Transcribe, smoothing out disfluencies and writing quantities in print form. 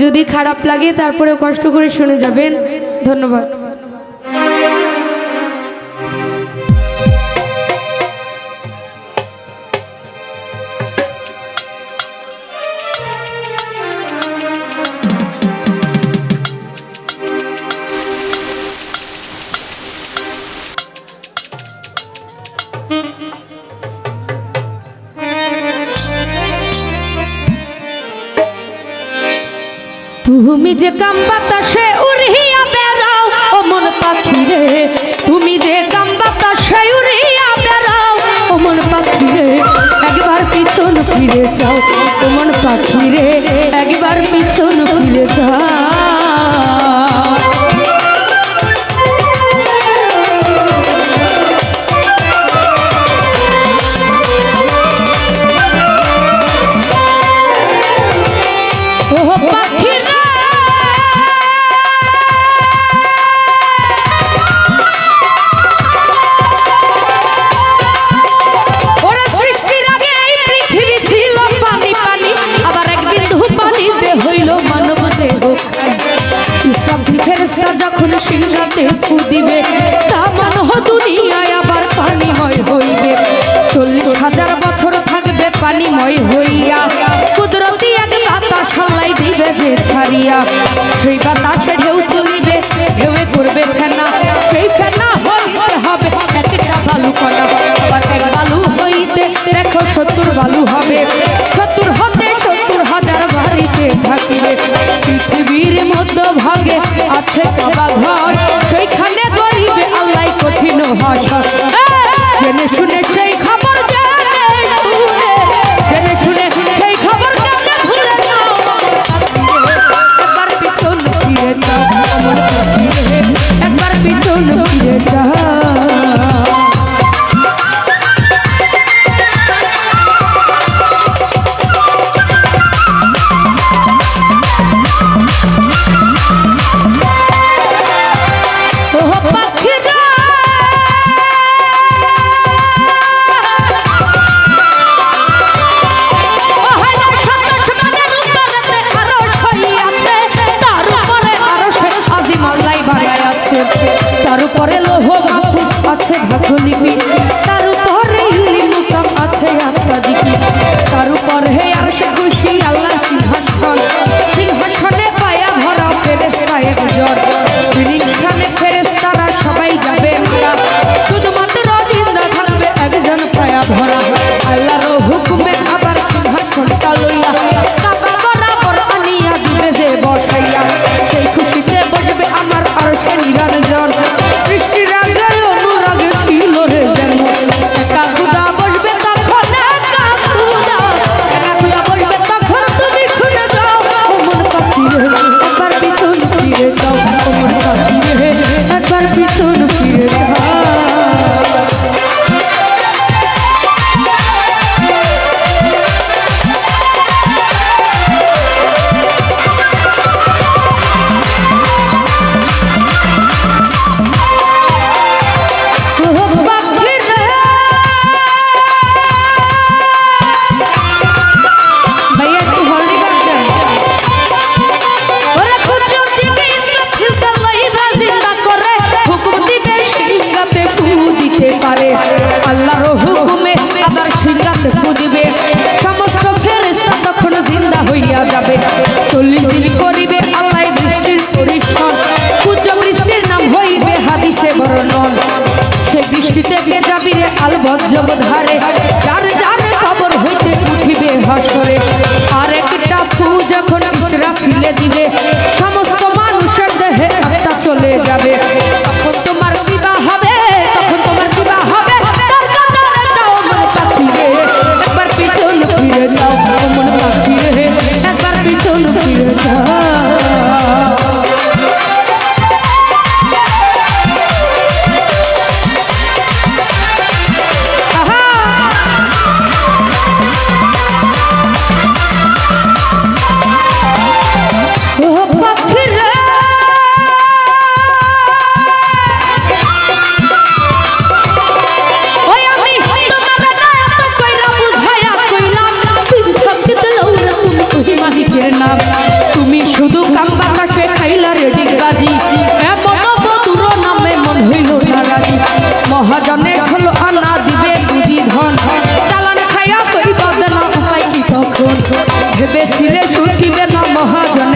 যদি খারাপ লাগে তারপরে কষ্ট করে শুনে যাবেন। ধন্যবাদ। তুমি যে গাম বাতাসে উড়িয়া বেড়াও ও মন পাখি রে, তুমি যে গাম বাতাসে উড়িয়া বেড়াও ও মন পাখি রে, একবার পিছন ফিরে যাও ও মন পাখি রে, একবার পিছন ফিরে যাও। ও পাখি যখন সিংহাতে ফু দিবে তামান দুনিয়ায় আবার পানিময় হইবে, 40,000 বছর থাকবে পানিময় হইয়া, কুদরতি এক বাতাস হাল্লাই দিবে যে ছাড়িয়া, সেই বাতাসে ঢেউ তুলিবে ঢেউয়ে করবে ফেনা, সেই ফেনা হইতে হবে একটা বালু কণা, আবার এক বালু হইতে দেখো 70 বালু হবে, 70 হতে 70,000 বাড়িতে থাকিবে, পৃথিবীর মধ্য ভাগে আছে কাবা ঘর, সেইখানে গরিবে আল্লাহ কঠিন হাসর, জেনে শুনে সেই খবর জেনে শুনে সেই খবর ভুলে যাও, একবার পিছন ফিরে যাও, একবার পিছন ফিরে যাও। তার উপরে লোহ মাহফুজ আছে ভাগ্যলিপি, তার উপরে মুকাম আছে আত্মাদিকি, তার উপরে আরশে খুশি আল্লাহ সিংহাসন, সিংহাসনে পায়া ভরা ফেরেশতা একজন, সিংহাসনে ফেরেশতারা সবাই যাবে মারা, শুধুমাত্র জিন্দা থাকবে একজন পায়া ভরা, আল্লাহর হুকুমে আবার সিংহাসনটা লইয়া কাবা বরাবর আনিয়া দিবে যে বসাইয়া, সেই খুশিতে বসবে আমার আরশে নিরঞ্জন, সৃষ্টির আগে অনুরাগ ছিল রে যেন, একা খুদা বসবে তখন, একা খুদা বসবে তখন, তুমি শুনে যাও ও মন পাখি রে, একবার পিছন ফিরে যাও ও মন পাখি রে, একবার পিছন ফিরে যাও। আল্লাহর হুকুমে আবার সিংহাতে ফু দিবে, সমস্ত ফেরেশতা তখন জিন্দা হইয়া যাবে, 40 দিন করিবে আল্লাহ বৃষ্টির পরীক্ষণ, পূজ্য বৃষ্টির নাম হইবে হাদিসে বর্ণন, সে বৃষ্টিতে কে যাবি রে আলবৎ জগধারে, যার যার খবর হইতে উঠিবে হাসরে, আর একটা ফু যখন ইসরাফিলে দিবে সমস্ত মানুষের দেহে আত্মা চলে যাবে, তখন তোমার বিবাহ হবে, তখন তোমার বিবাহ হবে, একবার পিছন ফিরে যাও মন পাখি রে, একবার পিছন ফিরে যাও। ও ভেবেছিলে ছুটিবে না মহাজন